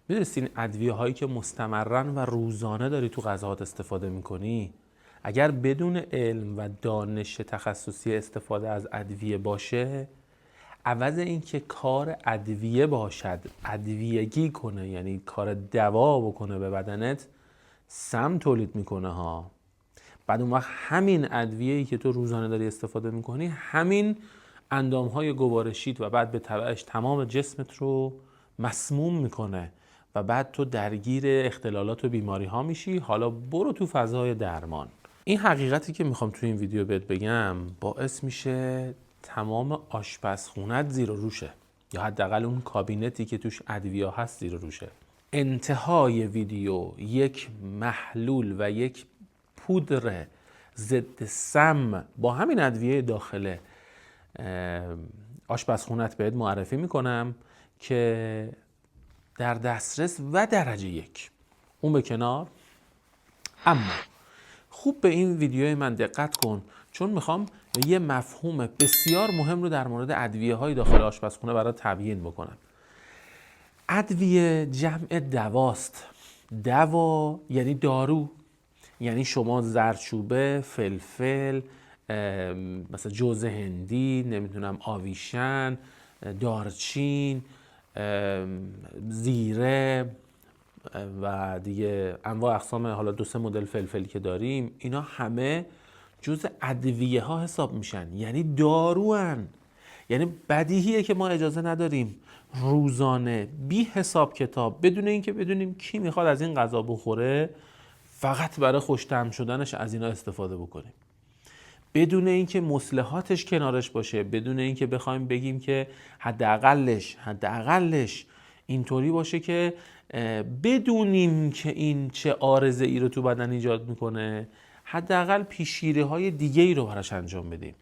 میدونستین ادویه هایی که مستمرن و روزانه داری تو غذاهات استفاده میکنی، اگر بدون علم و دانش تخصصی استفاده از ادویه باشه، عوض این که کار ادویه باشد ادویگی کنه، یعنی کار دوا بکنه به بدنت، سم تولید میکنه ها. بعد اون وقت همین ادویه‌ای که تو روزانه داری استفاده میکنی همین اندامهای گوارشیت و بعد به تبعش تمام جسمت رو مسموم میکنه و بعد تو درگیر اختلالات و بیماری ها میشی. حالا برو تو فضای درمان. این حقیقتی که میخوام تو این ویدیو بهت بگم باعث میشه تمام آشپزخونت زیر و روشه، یا حداقل اون کابینتی که توش ادویه هست زیر و روشه. انتهای ویدیو یک محلول و یک پودر ضد سم با همین ادویه داخل آشپزخونت بهت معرفی میکنم که در دسترس و درجه یک. اون به کنار، اما خوب به این ویدیو من دقت کن، چون میخوام یه مفهوم بسیار مهم رو در مورد ادویه های داخل آشپزخونه برات تبیین بکنم. ادویه جمع دواست. دوا یعنی دارو، یعنی شما زردچوبه، فلفل، مثلا جوز هندی، نمیدونم آویشن، دارچین، زیره و دیگه انواع اقسام، حالا 2-3 مدل فلفلی که داریم، اینا همه جز ادویه ها حساب میشن، یعنی داروان. یعنی بدیهیه که ما اجازه نداریم روزانه بی حساب کتاب بدون اینکه بدونیم کی میخواد از این غذا بخوره فقط برای خوش‌طعم شدنش از اینا استفاده بکنیم، بدون اینکه مصلحاتش کنارش باشه، بدون اینکه بخوایم بگیم که حداقلش اینطوری باشه که بدونیم که این چه عارضه ای رو تو بدن ایجاد میکنه، حداقل پیشگیری های دیگه ای رو براش انجام بدیم.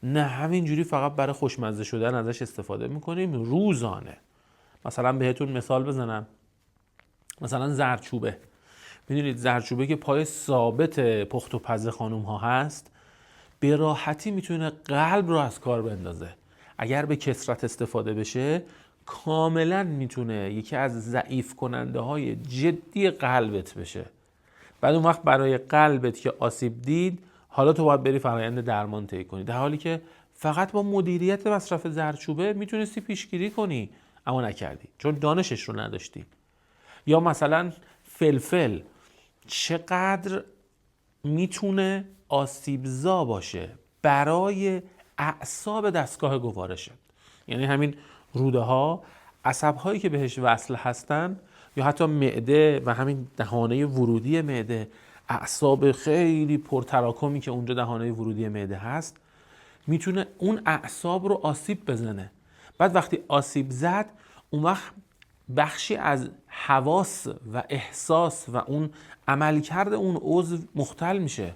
نه همینجوری فقط برای خوشمزه شدن ازش استفاده میکنیم روزانه. مثلا بهتون مثال بزنم، مثلا زردچوبه. میدونید زردچوبه که پای ثابت پخت و پز خانوم ها هست، به راحتی میتونه قلب رو از کار بندازه. اگر به کثرت استفاده بشه کاملا میتونه یکی از ضعیف کننده های جدی قلبت بشه. بعد اون وقت برای قلبت که آسیب دید، حالا تو باید بری فرآیند درمان طی کنی، در حالی که فقط با مدیریت مصرف زردچوبه میتونستی پیشگیری کنی، اما نکردی چون دانشش رو نداشتی. یا مثلا فلفل چقدر میتونه آسیبزا باشه برای اعصاب دستگاه گوارشت، یعنی همین روده ها، عصب هایی که بهش وصل هستن، یا حتی معده و همین دهانه ورودی معده، اعصاب خیلی پرتراکمی که اونجا دهانه ورودی معده هست، میتونه اون اعصاب رو آسیب بزنه. بعد وقتی آسیب زد، اون وقت بخشی از حواس و احساس و اون عملکرد اون عضو مختل میشه.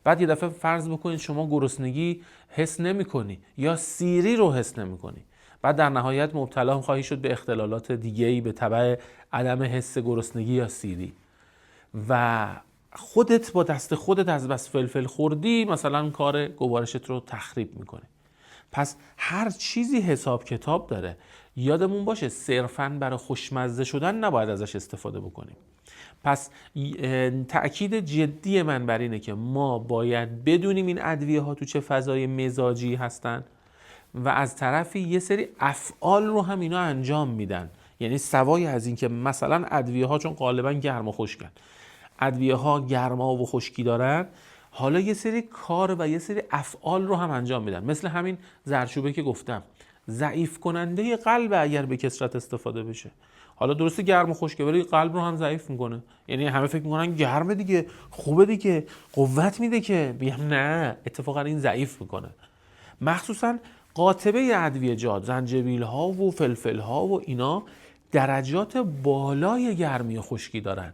بعد یه دفعه فرض بکنید شما گرسنگی حس نمی کنی یا سیری رو حس نمی کنی، بعد در نهایت مبتلا خواهی شد به اختلالات دیگه‌ای به تبع عدم حس گرسنگی یا سیری، و خودت با دست خودت از بس فلفل خوردی مثلا کار گوارشت رو تخریب میکنه. پس هر چیزی حساب کتاب داره. یادمون باشه صرفاً برای خوشمزه شدن نباید ازش استفاده بکنیم. پس تأکید جدی من بر اینه که ما باید بدونیم این ادویه ها تو چه فضای مزاجی هستن و از طرفی یه سری افعال رو هم اینا انجام میدن. یعنی سوای از این که مثلا ادویه ها چون غالبا گرم و خشکن، ادویه ها گرما و خشکی دارن، حالا یه سری کار و یه سری افعال رو هم انجام میدن. مثل همین زردچوبه که گفتم، ضعیف کننده قلب اگر به کثرت استفاده بشه. حالا درسته گرم و خشکه ولی قلب رو هم ضعیف میکنه. یعنی همه فکر میکنن گرمه دیگه، خوبه دیگه، قوت میده، که بگم نه، اتفاقا این ضعیف میکنه. مخصوصا قاطبه ادویه‌جات، زنجبیل ها و فلفل ها و اینا درجات بالای گرمی و خشکی دارن.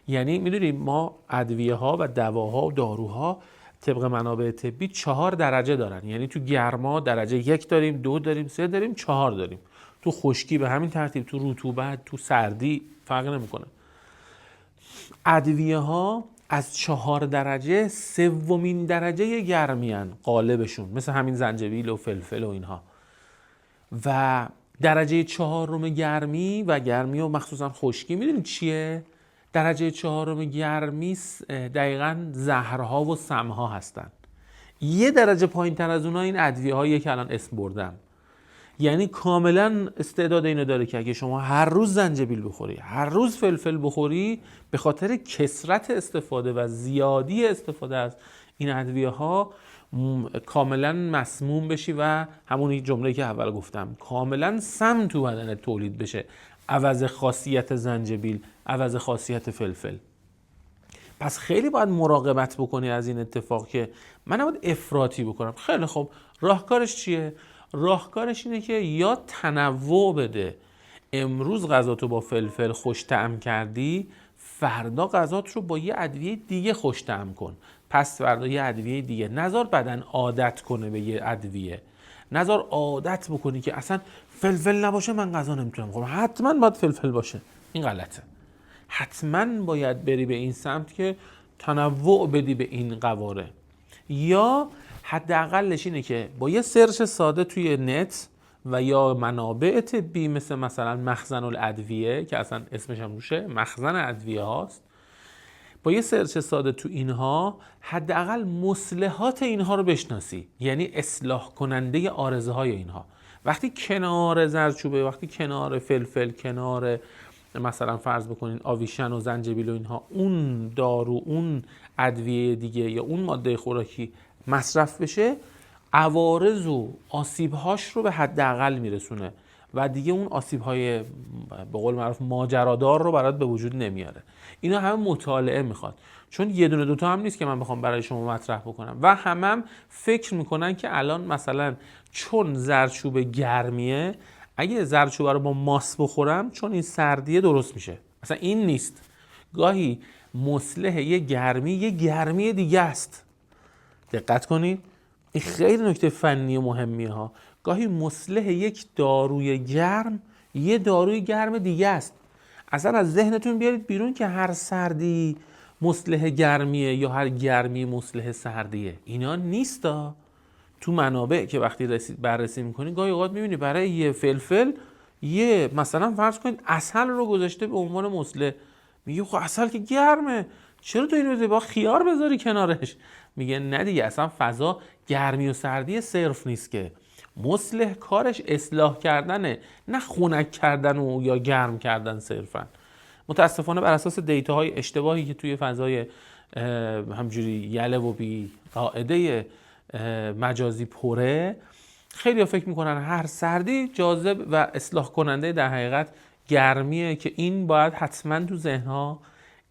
یعنی میدونیم ما ادویه ها و دواها و داروها طبق منابع طبی 4 درجه دارن. یعنی تو گرما درجه 1 داریم، 2 داریم، 3 داریم، 4 داریم. تو خشکی به همین ترتیب، تو رطوبت، تو سردی فرق نمیکنه. ادویه ها از 4 درجه 3مین درجه گرمی ان غالبشون، مثل همین زنجبیل و فلفل و اینها. و درجه 4 گرمی و گرمی و مخصوصا خشکی میدونید چیه؟ درجه 4 گرمی دقیقاً زهرها و سمها هستن. یه درجه پایین تر از اونها این ادویه هایی که الان اسم بردم. یعنی کاملا استعداد اینو داره که اگه شما هر روز زنجبیل بخوری، هر روز فلفل بخوری، به خاطر کثرت استفاده و زیادی استفاده از این ادویه ها کاملا مسموم بشی و همون جمله‌ای که اول گفتم کاملا سم تو بدنت تولید بشه عوض خاصیت زنجبیل، عوض خاصیت فلفل. پس خیلی باید مراقبت بکنی از این اتفاق که من نباید افراطی بکنم. خیلی خب راهکارش چیه؟ راهکارش اینه که یا تنوع بده. امروز غذاتو با فلفل خوش طعم کردی، فردا غذات رو با یه ادویه دیگه خوش طعم کن، پس فردا یه ادویه دیگه. نذار بدن عادت کنه به یه ادویه، نذار عادت بکنی که اصلا فلفل نباشه من غذا نمیتونم بخورم، حتما باید فلفل باشه. این غلطه. حتما باید بری به این سمت که تنوع بدی به این قواره. یا حداقلش اینه که با یه سرچ ساده توی نت و یا منابع طبی مثلا مخزن الادویه که اصلا اسمش هم روشه، مخزن ادویه هاست، با یه سرچ ساده تو اینها حداقل مصلحات اینها رو بشناسی، یعنی اصلاح کننده عارضه های اینها. وقتی کنار زردچوبه، وقتی کنار فلفل، کنار مثلا فرض بکنین آویشن و زنجبیل و اینها اون دارو، اون ادویه دیگه یا اون ماده خوراکی مصرف بشه، عوارض و آسیب‌هاش رو به حداقل میرسونه و دیگه اون آسیب‌های به قول معروف ماجرادار رو برات به وجود نمیاره. اینا همه مطالعه میخواد، چون یه دونه دوتا هم نیست که من بخوام برای شما مطرح بکنم و هم فکر میکنن که الان مثلا چون زردچوبه گرمیه، اگه زردچوبه رو با ماست بخورم چون این سردیه درست میشه. اصلا این نیست. گاهی مصلح یه گرمی دیگه است. دقت کنید، این خیلی نکته فنی و مهمیه ها. گاهی مصلح یک داروی گرم یه داروی گرم دیگه است. اصلا از ذهنتون بیارید بیرون که هر سردی مصلح گرمیه یا هر گرمی مصلح سردیه. اینا نیستا. تو منابع که وقتی بررسی میکنی گاهی اوقات میبینی برای یه فلفل یه مثلا فرض کنید عسل رو گذاشته به عنوان مصلح. میگه خب عسل که گرمه، چرا تو اینو با خیار بذاری کنارش؟ میگه نه دیگه، اصلا فضا گرمی و سردی صرف نیست که. مصلح کارش اصلاح کردنه، نه خنک کردن و یا گرم کردن صرفا. متاسفانه بر اساس دیتاهای اشتباهی که توی فضای همجوری یله و بی قاعده مجازی پره، خیلی ها فکر میکنن هر سردی جاذب و اصلاح کننده در حقیقت گرمیه که این باید حتما تو ذهنها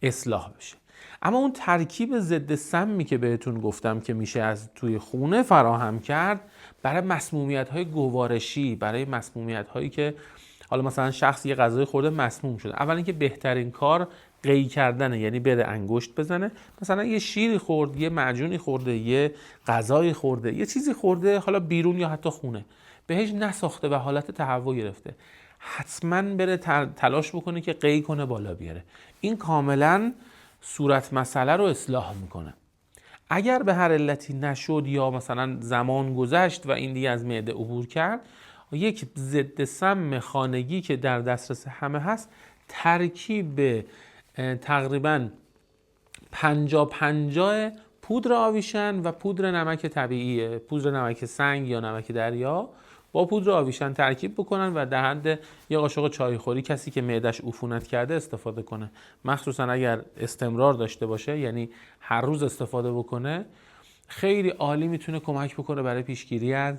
اصلاح بشه. اما اون ترکیب ضد سمی که بهتون گفتم که میشه از توی خونه فراهم کرد برای مسمومیت‌های گوارشی، برای مسمومیت‌هایی که حالا مثلا شخص یه غذای خورده مسموم شده، اول اینکه بهترین کار قی کردنه، یعنی بره انگشت بزنه، مثلا یه شیری خورد، یه معجونی خورده، یه غذایی خورده، یه چیزی خورده، حالا بیرون یا حتی خونه بهش نساخته و حالت تهوع گرفته، حتما بره تلاش بکنه که قی کنه بالا بیاره. این کاملا صورت مسئله رو اصلاح میکنه. اگر به هر علتی نشد یا مثلا زمان گذشت و این دیگه از معده عبور کرد، یک ضد سم خانگی که در دسترس همه هست، ترکیب تقریبا 50-50 پودر آویشن و پودر نمک طبیعیه، پودر نمک سنگ یا نمک دریا با پودر آویشن ترکیب بکنن و در حد یه قاشق چایخوری کسی که معدش عفونت کرده استفاده کنه. مخصوصا اگر استمرار داشته باشه، یعنی هر روز استفاده بکنه، خیلی عالی میتونه کمک بکنه برای پیشگیری از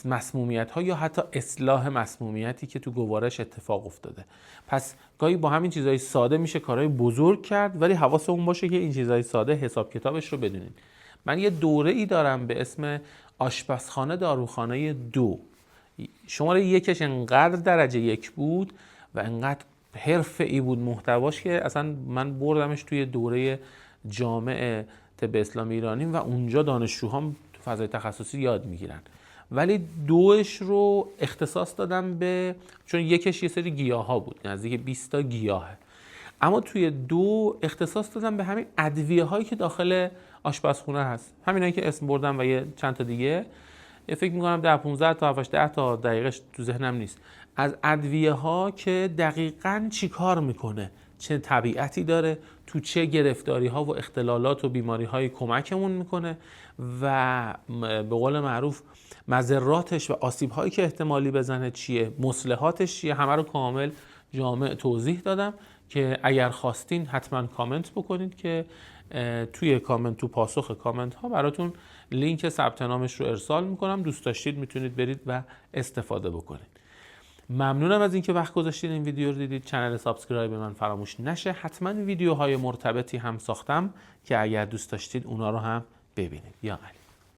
مسمومیت ها یا حتی اصلاح مسمومیتی که تو گوارش اتفاق افتاده. پس گاهی با همین چیزای ساده میشه کارهای بزرگ کرد، ولی حواسمون باشه که این چیزای ساده حساب کتابش رو بدونین. من یه دوره ای دارم به اسم آشپزخانه داروخانه 2. شماره 1 انقدر درجه 1 بود و انقدر حرفه‌ای بود محتواش که اصلا من بردمش توی دوره جامع طب اسلامی ایرانی و اونجا دانشجوهام تو فضای تخصصی یاد میگیرن. ولی 2 رو اختصاص دادم به، چون 1 یه سری گیاه ها بود، نزدیک 20 تا گیاهه، اما توی 2 اختصاص دادم به همین ادویه هایی که داخل آشپزخونه هست، همینایی که اسم بردم و یه چند تا دیگه. فکر می‌کنم 10 15 تا 7 10 تا دقیقش تو ذهنم نیست، از ادویه ها که دقیقاً چی کار میکنه، چه طبیعتی داره، تو چه گرفتاری ها و اختلالات و بیماری های کمکمون میکنه و به قول معروف مضراتش و آسیب هایی که احتمالی بزنه چیه، مصلحاتش چیه، همه رو کامل جامع توضیح دادم که اگر خواستین حتما کامنت بکنید که توی کامنت، تو پاسخ کامنت ها براتون لینک ثبت نامش رو ارسال میکنم. دوست داشتید میتونید برید و استفاده بکنید. ممنونم از اینکه وقت گذاشتید این ویدیو رو دیدید. چنل سابسکرایب من فراموش نشه. حتما ویدیوهای مرتبطی هم ساختم که اگر دوست داشتید اونا رو هم ببینید. یا علی.